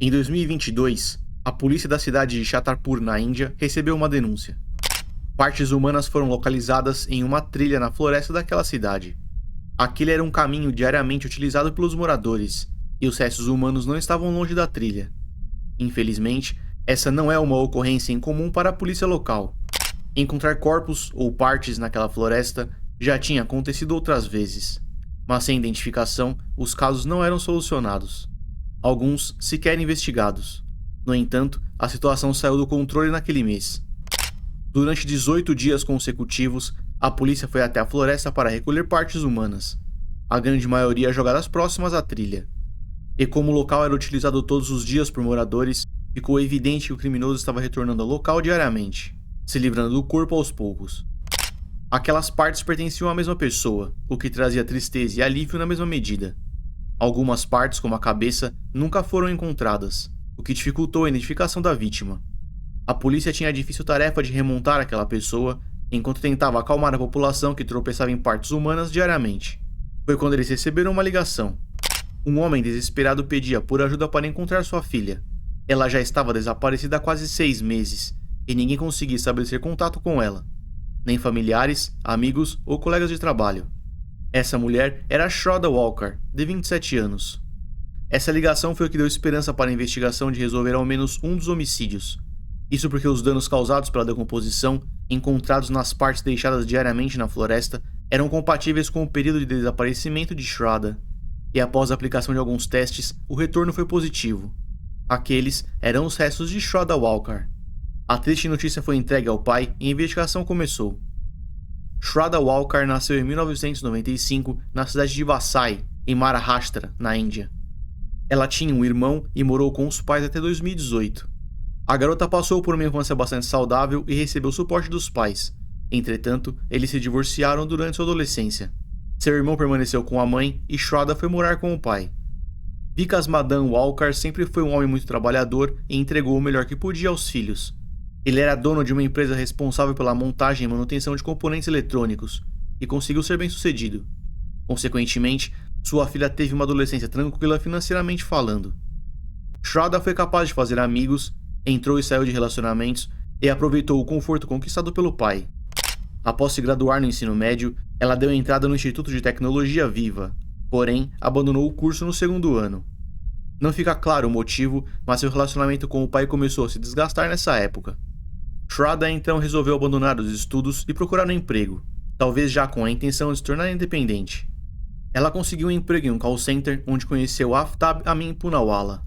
Em 2022, a polícia da cidade de Chhatarpur, na Índia, recebeu uma denúncia. Partes humanas foram localizadas em uma trilha na floresta daquela cidade. Aquele era um caminho diariamente utilizado pelos moradores, e os restos humanos não estavam longe da trilha. Infelizmente, essa não é uma ocorrência incomum para a polícia local. Encontrar corpos ou partes naquela floresta já tinha acontecido outras vezes, mas sem identificação, os casos não eram solucionados. Alguns sequer investigados. No entanto, a situação saiu do controle naquele mês. Durante 18 dias consecutivos, a polícia foi até a floresta para recolher partes humanas, a grande maioria jogadas próximas à trilha. E como o local era utilizado todos os dias por moradores, ficou evidente que o criminoso estava retornando ao local diariamente, se livrando do corpo aos poucos. Aquelas partes pertenciam à mesma pessoa, o que trazia tristeza e alívio na mesma medida. Algumas partes, como a cabeça, nunca foram encontradas, o que dificultou a identificação da vítima. A polícia tinha a difícil tarefa de remontar aquela pessoa, enquanto tentava acalmar a população que tropeçava em partes humanas diariamente. Foi quando eles receberam uma ligação. Um homem desesperado pedia por ajuda para encontrar sua filha. Ela já estava desaparecida há quase 6 meses, e ninguém conseguia estabelecer contato com ela. Nem familiares, amigos ou colegas de trabalho. Essa mulher era Shraddha Walkar, de 27 anos. Essa ligação foi o que deu esperança para a investigação de resolver ao menos um dos homicídios. Isso porque os danos causados pela decomposição, encontrados nas partes deixadas diariamente na floresta, eram compatíveis com o período de desaparecimento de Shraddha. E após a aplicação de alguns testes, o retorno foi positivo. Aqueles eram os restos de Shraddha Walkar. A triste notícia foi entregue ao pai e a investigação começou. Shraddha Walkar nasceu em 1995 na cidade de Vasai, em Maharashtra, na Índia. Ela tinha um irmão e morou com os pais até 2018. A garota passou por uma infância bastante saudável e recebeu suporte dos pais. Entretanto, eles se divorciaram durante sua adolescência. Seu irmão permaneceu com a mãe e Shraddha foi morar com o pai. Vikas Madan Walkar sempre foi um homem muito trabalhador e entregou o melhor que podia aos filhos. Ele era dono de uma empresa responsável pela montagem e manutenção de componentes eletrônicos, e conseguiu ser bem-sucedido. Consequentemente, sua filha teve uma adolescência tranquila financeiramente falando. Shraddha foi capaz de fazer amigos, entrou e saiu de relacionamentos e aproveitou o conforto conquistado pelo pai. Após se graduar no ensino médio, ela deu entrada no Instituto de Tecnologia Viva, porém abandonou o curso no segundo ano. Não fica claro o motivo, mas seu relacionamento com o pai começou a se desgastar nessa época. Shraddha então resolveu abandonar os estudos e procurar um emprego, talvez já com a intenção de se tornar independente. Ela conseguiu um emprego em um call center onde conheceu Aftab Amin Poonawala.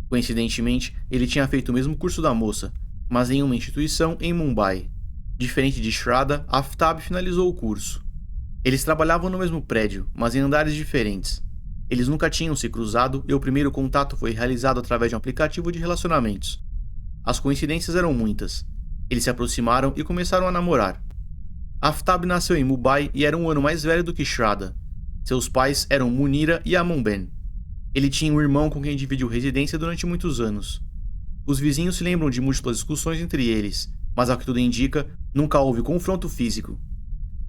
Coincidentemente, ele tinha feito o mesmo curso da moça, mas em uma instituição em Mumbai. Diferente de Shraddha, Aftab finalizou o curso. Eles trabalhavam no mesmo prédio, mas em andares diferentes. Eles nunca tinham se cruzado e o primeiro contato foi realizado através de um aplicativo de relacionamentos. As coincidências eram muitas. Eles se aproximaram e começaram a namorar. Aftab nasceu em Mumbai e era um ano mais velho do que Shraddha. Seus pais eram Munira e Amunben. Ele tinha um irmão com quem dividiu residência durante muitos anos. Os vizinhos se lembram de múltiplas discussões entre eles, mas ao que tudo indica, nunca houve confronto físico.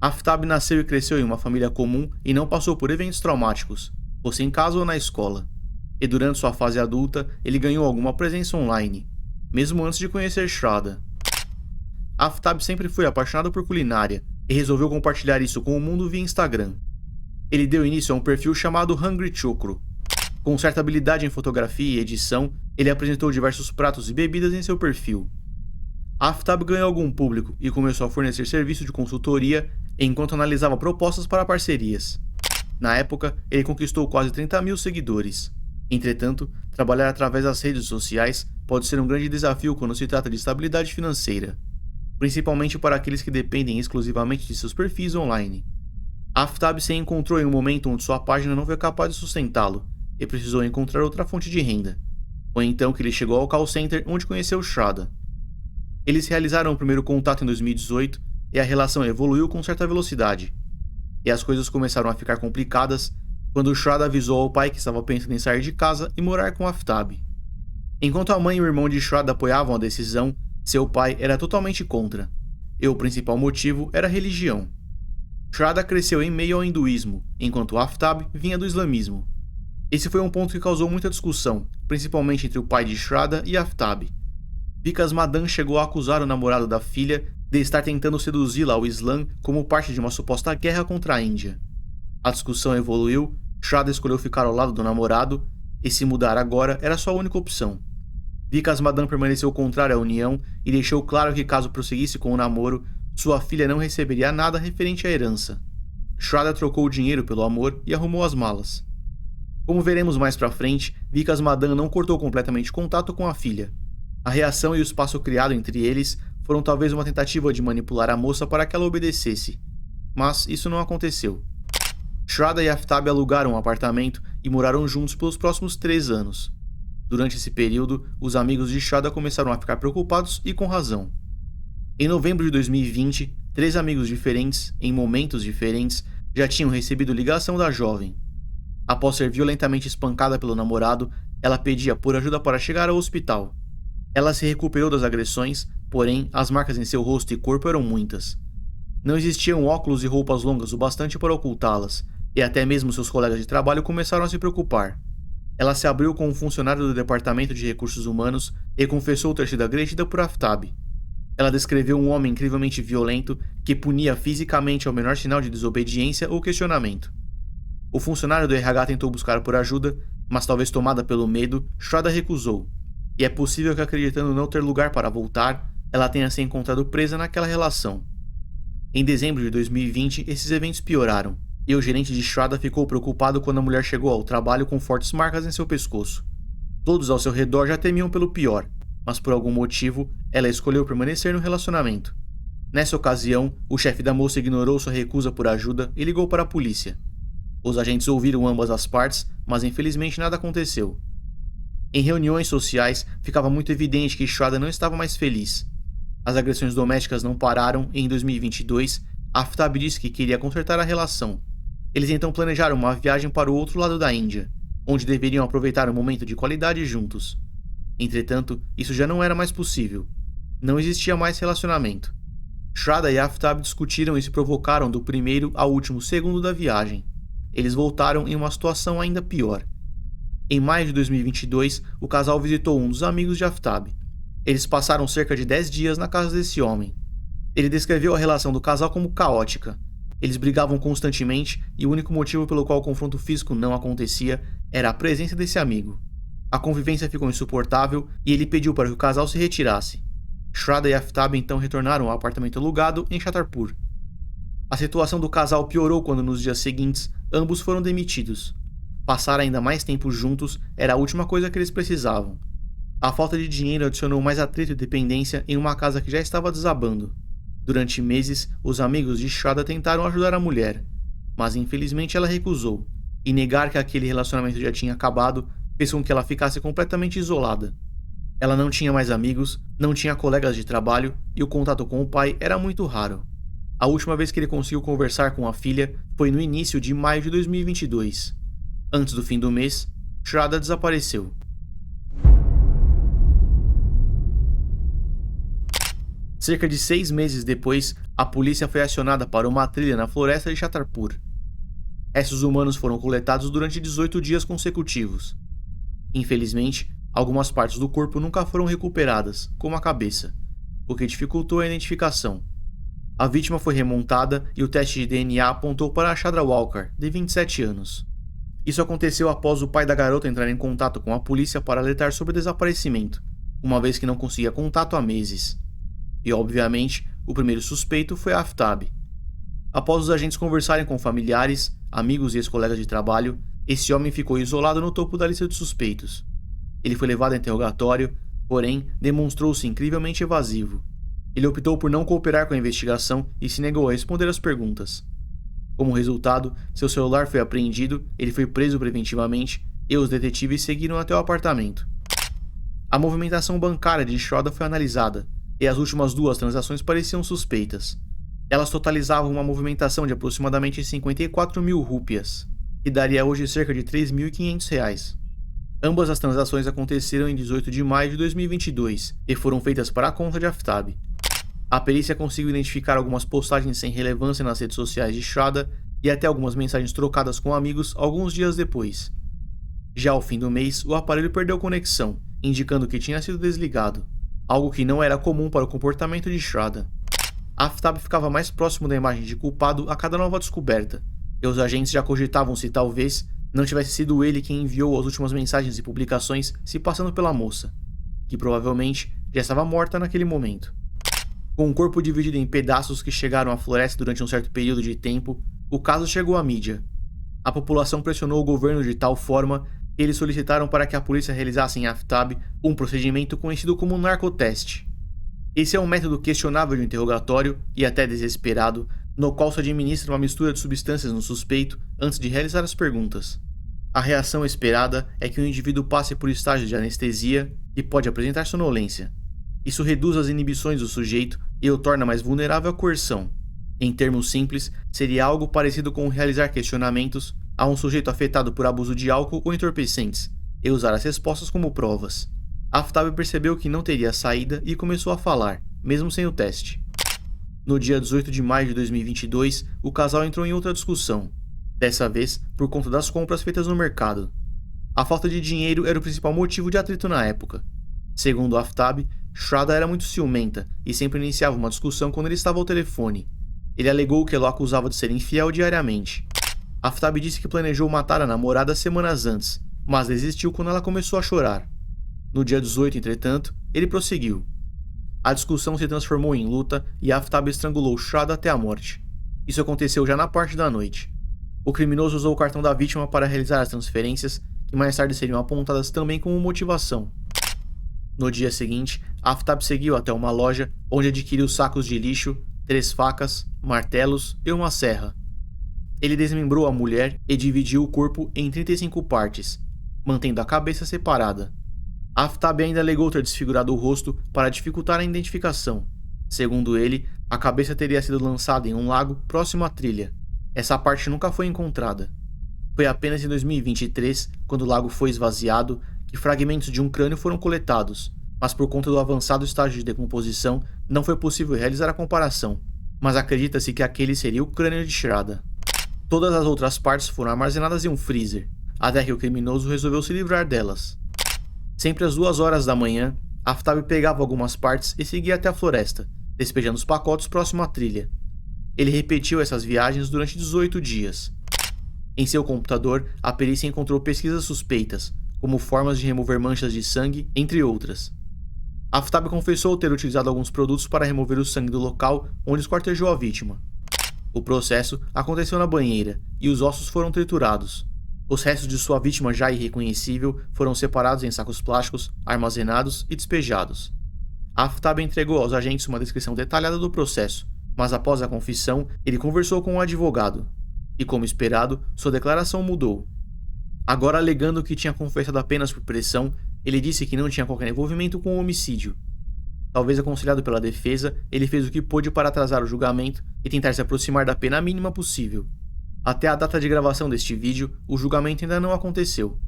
Aftab nasceu e cresceu em uma família comum e não passou por eventos traumáticos, fosse em casa ou na escola. E durante sua fase adulta, ele ganhou alguma presença online, mesmo antes de conhecer Shraddha. Aftab sempre foi apaixonado por culinária e resolveu compartilhar isso com o mundo via Instagram. Ele deu início a um perfil chamado Hungry Chokro. Com certa habilidade em fotografia e edição, ele apresentou diversos pratos e bebidas em seu perfil. Aftab ganhou algum público e começou a fornecer serviço de consultoria enquanto analisava propostas para parcerias. Na época, ele conquistou quase 30 mil seguidores. Entretanto, trabalhar através das redes sociais pode ser um grande desafio quando se trata de estabilidade financeira, principalmente para aqueles que dependem exclusivamente de seus perfis online. Aftab se encontrou em um momento onde sua página não foi capaz de sustentá-lo e precisou encontrar outra fonte de renda. Foi então que ele chegou ao call center onde conheceu Shraddha. Eles realizaram o primeiro contato em 2018 e a relação evoluiu com certa velocidade. E as coisas começaram a ficar complicadas quando Shraddha avisou ao pai que estava pensando em sair de casa e morar com Aftab. Enquanto a mãe e o irmão de Shraddha apoiavam a decisão, seu pai era totalmente contra, e o principal motivo era a religião. Shraddha cresceu em meio ao hinduísmo, enquanto Aftab vinha do islamismo. Esse foi um ponto que causou muita discussão, principalmente entre o pai de Shraddha e Aftab. Vikas Madan chegou a acusar o namorado da filha de estar tentando seduzi-la ao Islã como parte de uma suposta guerra contra a Índia. A discussão evoluiu, Shraddha escolheu ficar ao lado do namorado, e se mudar agora era sua única opção. Vikas Madan permaneceu contrário à união e deixou claro que caso prosseguisse com o namoro, sua filha não receberia nada referente à herança. Shraddha trocou o dinheiro pelo amor e arrumou as malas. Como veremos mais pra frente, Vikas Madan não cortou completamente contato com a filha. A reação e o espaço criado entre eles foram talvez uma tentativa de manipular a moça para que ela obedecesse, mas isso não aconteceu. Shraddha e Aftab alugaram um apartamento e moraram juntos pelos próximos 3 anos. Durante esse período, os amigos de Shraddha começaram a ficar preocupados e com razão. Em novembro de 2020, 3 amigos diferentes, em momentos diferentes, já tinham recebido ligação da jovem. Após ser violentamente espancada pelo namorado, ela pedia por ajuda para chegar ao hospital. Ela se recuperou das agressões, porém, as marcas em seu rosto e corpo eram muitas. Não existiam óculos e roupas longas o bastante para ocultá-las, e até mesmo seus colegas de trabalho começaram a se preocupar. Ela se abriu com um funcionário do Departamento de Recursos Humanos e confessou ter sido agredida por Aftab. Ela descreveu um homem incrivelmente violento que punia fisicamente ao menor sinal de desobediência ou questionamento. O funcionário do RH tentou buscar por ajuda, mas talvez tomada pelo medo, Shraddha recusou, e é possível que, acreditando não ter lugar para voltar, ela tenha se encontrado presa naquela relação. Em dezembro de 2020, esses eventos pioraram, e o gerente de Shraddha ficou preocupado quando a mulher chegou ao trabalho com fortes marcas em seu pescoço. Todos ao seu redor já temiam pelo pior, mas por algum motivo, ela escolheu permanecer no relacionamento. Nessa ocasião, o chefe da moça ignorou sua recusa por ajuda e ligou para a polícia. Os agentes ouviram ambas as partes, mas infelizmente nada aconteceu. Em reuniões sociais, ficava muito evidente que Shraddha não estava mais feliz. As agressões domésticas não pararam e em 2022, Aftab disse que queria consertar a relação. Eles então planejaram uma viagem para o outro lado da Índia, onde deveriam aproveitar um momento de qualidade juntos. Entretanto, isso já não era mais possível. Não existia mais relacionamento. Shraddha e Aftab discutiram e se provocaram do primeiro ao último segundo da viagem. Eles voltaram em uma situação ainda pior. Em maio de 2022, o casal visitou um dos amigos de Aftab. Eles passaram cerca de 10 dias na casa desse homem. Ele descreveu a relação do casal como caótica. Eles brigavam constantemente e o único motivo pelo qual o confronto físico não acontecia era a presença desse amigo. A convivência ficou insuportável e ele pediu para que o casal se retirasse. Shraddha e Aftab então retornaram ao apartamento alugado em Chhatarpur. A situação do casal piorou quando nos dias seguintes ambos foram demitidos. Passar ainda mais tempo juntos era a última coisa que eles precisavam. A falta de dinheiro adicionou mais atrito e dependência em uma casa que já estava desabando. Durante meses, os amigos de Shraddha tentaram ajudar a mulher, mas infelizmente ela recusou, e negar que aquele relacionamento já tinha acabado fez com que ela ficasse completamente isolada. Ela não tinha mais amigos, não tinha colegas de trabalho e o contato com o pai era muito raro. A última vez que ele conseguiu conversar com a filha foi no início de maio de 2022. Antes do fim do mês, Shraddha desapareceu. Cerca de 6 meses depois, a polícia foi acionada para uma trilha na floresta de Chhatarpur. Restos humanos foram coletados durante 18 dias consecutivos. Infelizmente, algumas partes do corpo nunca foram recuperadas, como a cabeça, o que dificultou a identificação. A vítima foi remontada e o teste de DNA apontou para Chandra Walker, de 27 anos. Isso aconteceu após o pai da garota entrar em contato com a polícia para alertar sobre o desaparecimento, uma vez que não conseguia contato há meses. E, obviamente, o primeiro suspeito foi Aftab. Após os agentes conversarem com familiares, amigos e ex-colegas de trabalho, esse homem ficou isolado no topo da lista de suspeitos. Ele foi levado a interrogatório, porém, demonstrou-se incrivelmente evasivo. Ele optou por não cooperar com a investigação e se negou a responder às perguntas. Como resultado, seu celular foi apreendido, ele foi preso preventivamente e os detetives seguiram até o apartamento. A movimentação bancária de Shraddha foi analisada e as últimas 2 transações pareciam suspeitas. Elas totalizavam uma movimentação de aproximadamente 54 mil rúpias, que daria hoje cerca de R$ 3.500. Ambas as transações aconteceram em 18 de maio de 2022 e foram feitas para a conta de Aftab. A perícia conseguiu identificar algumas postagens sem relevância nas redes sociais de Shraddha e até algumas mensagens trocadas com amigos alguns dias depois. Já ao fim do mês, o aparelho perdeu conexão, indicando que tinha sido desligado, algo que não era comum para o comportamento de Shraddha. Aftab ficava mais próximo da imagem de culpado a cada nova descoberta, e os agentes já cogitavam se talvez não tivesse sido ele quem enviou as últimas mensagens e publicações se passando pela moça, que provavelmente já estava morta naquele momento. Com o corpo dividido em pedaços que chegaram à floresta durante um certo período de tempo, o caso chegou à mídia. A população pressionou o governo de tal forma que eles solicitaram para que a polícia realizasse em Aftab um procedimento conhecido como narcoteste. Esse é um método questionável de interrogatório e até desesperado, no qual se administra uma mistura de substâncias no suspeito antes de realizar as perguntas. A reação esperada é que o indivíduo passe por estágios de anestesia e pode apresentar sonolência. Isso reduz as inibições do sujeito e o torna mais vulnerável à coerção. Em termos simples, seria algo parecido com realizar questionamentos a um sujeito afetado por abuso de álcool ou entorpecentes e usar as respostas como provas. Aftab percebeu que não teria saída e começou a falar, mesmo sem o teste. No dia 18 de maio de 2022, o casal entrou em outra discussão, dessa vez por conta das compras feitas no mercado. A falta de dinheiro era o principal motivo de atrito na época. Segundo Aftab, Shraddha era muito ciumenta e sempre iniciava uma discussão quando ele estava ao telefone. Ele alegou que ela o acusava de ser infiel diariamente. Aftab disse que planejou matar a namorada semanas antes, mas desistiu quando ela começou a chorar. No dia 18, entretanto, ele prosseguiu. A discussão se transformou em luta e Aftab estrangulou Shraddha até a morte. Isso aconteceu já na parte da noite. O criminoso usou o cartão da vítima para realizar as transferências, que mais tarde seriam apontadas também como motivação. No dia seguinte, Aftab seguiu até uma loja, onde adquiriu sacos de lixo, 3 facas, martelos e uma serra. Ele desmembrou a mulher e dividiu o corpo em 35 partes, mantendo a cabeça separada. Aftab ainda alegou ter desfigurado o rosto para dificultar a identificação. Segundo ele, a cabeça teria sido lançada em um lago próximo à trilha. Essa parte nunca foi encontrada. Foi apenas em 2023, quando o lago foi esvaziado, que fragmentos de um crânio foram coletados, mas por conta do avançado estágio de decomposição, não foi possível realizar a comparação, mas acredita-se que aquele seria o crânio de Shraddha. Todas as outras partes foram armazenadas em um freezer, até que o criminoso resolveu se livrar delas. Sempre às 2 horas da manhã, Aftab pegava algumas partes e seguia até a floresta, despejando os pacotes próximo à trilha. Ele repetiu essas viagens durante 18 dias. Em seu computador, a perícia encontrou pesquisas suspeitas, como formas de remover manchas de sangue, entre outras. Aftab confessou ter utilizado alguns produtos para remover o sangue do local onde esquartejou a vítima. O processo aconteceu na banheira e os ossos foram triturados. Os restos de sua vítima já irreconhecível foram separados em sacos plásticos, armazenados e despejados. Aftab entregou aos agentes uma descrição detalhada do processo, mas após a confissão, ele conversou com um advogado. E como esperado, sua declaração mudou. Agora alegando que tinha confessado apenas por pressão, ele disse que não tinha qualquer envolvimento com o homicídio. Talvez aconselhado pela defesa, ele fez o que pôde para atrasar o julgamento e tentar se aproximar da pena mínima possível. Até a data de gravação deste vídeo, o julgamento ainda não aconteceu.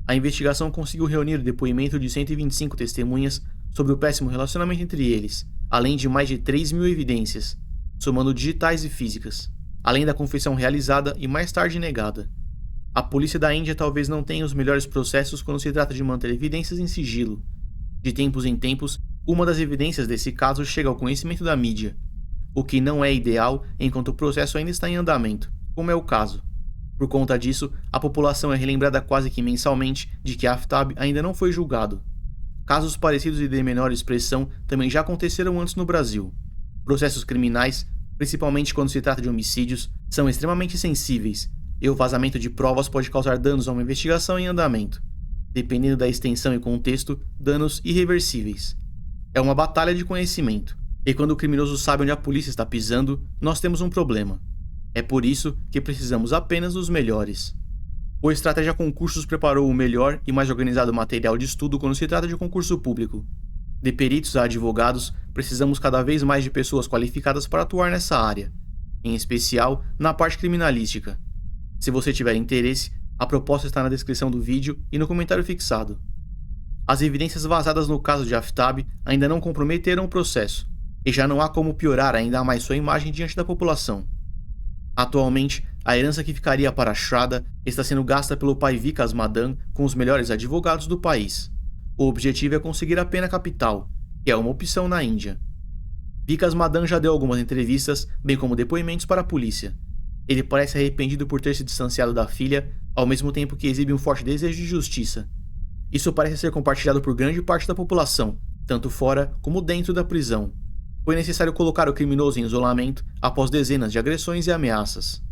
A investigação conseguiu reunir o depoimento de 125 testemunhas sobre o péssimo relacionamento entre eles, além de mais de 3.000 evidências, somando digitais e físicas, além da confissão realizada e mais tarde negada. A polícia da Índia talvez não tenha os melhores processos quando se trata de manter evidências em sigilo. De tempos em tempos, uma das evidências desse caso chega ao conhecimento da mídia, o que não é ideal enquanto o processo ainda está em andamento, como é o caso. Por conta disso, a população é relembrada quase que mensalmente de que Aftab ainda não foi julgado. Casos parecidos e de menor expressão também já aconteceram antes no Brasil. Processos criminais, principalmente quando se trata de homicídios, são extremamente sensíveis, e o vazamento de provas pode causar danos a uma investigação em andamento. Dependendo da extensão e contexto, danos irreversíveis. É uma batalha de conhecimento, e quando o criminoso sabe onde a polícia está pisando, nós temos um problema. É por isso que precisamos apenas dos melhores. O Estratégia Concursos preparou o melhor e mais organizado material de estudo quando se trata de concurso público. De peritos a advogados, precisamos cada vez mais de pessoas qualificadas para atuar nessa área, em especial na parte criminalística. Se você tiver interesse, a proposta está na descrição do vídeo e no comentário fixado. As evidências vazadas no caso de Aftab ainda não comprometeram o processo, e já não há como piorar ainda mais sua imagem diante da população. Atualmente, a herança que ficaria para Shraddha está sendo gasta pelo pai Vikas Madan com os melhores advogados do país. O objetivo é conseguir a pena capital, que é uma opção na Índia. Vikas Madan já deu algumas entrevistas, bem como depoimentos para a polícia. Ele parece arrependido por ter se distanciado da filha, ao mesmo tempo que exibe um forte desejo de justiça. Isso parece ser compartilhado por grande parte da população, tanto fora como dentro da prisão. Foi necessário colocar o criminoso em isolamento após dezenas de agressões e ameaças.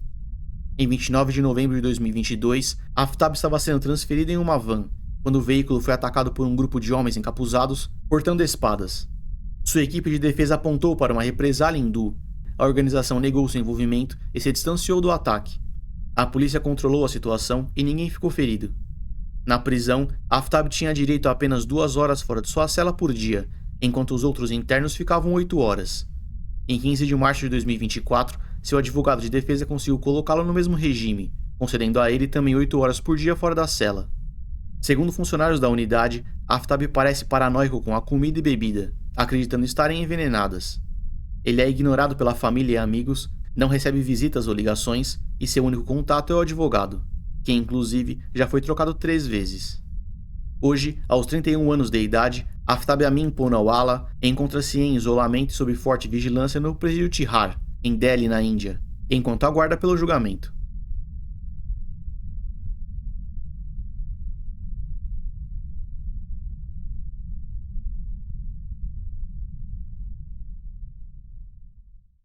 Em 29 de novembro de 2022, Aftab estava sendo transferido em uma van, quando o veículo foi atacado por um grupo de homens encapuzados, portando espadas. Sua equipe de defesa apontou para uma represália hindu. A organização negou seu envolvimento e se distanciou do ataque. A polícia controlou a situação e ninguém ficou ferido. Na prisão, Aftab tinha direito a apenas 2 horas fora de sua cela por dia, enquanto os outros internos ficavam 8 horas. Em 15 de março de 2024, seu advogado de defesa conseguiu colocá-lo no mesmo regime, concedendo a ele também 8 horas por dia fora da cela. Segundo funcionários da unidade, Aftab parece paranoico com a comida e bebida, acreditando estarem envenenadas. Ele é ignorado pela família e amigos, não recebe visitas ou ligações e seu único contato é o advogado, que inclusive já foi trocado 3 vezes. Hoje, aos 31 anos de idade, Aftab Amin Poonawala encontra-se em isolamento e sob forte vigilância no presídio Tihar, em Delhi, na Índia, enquanto aguarda pelo julgamento.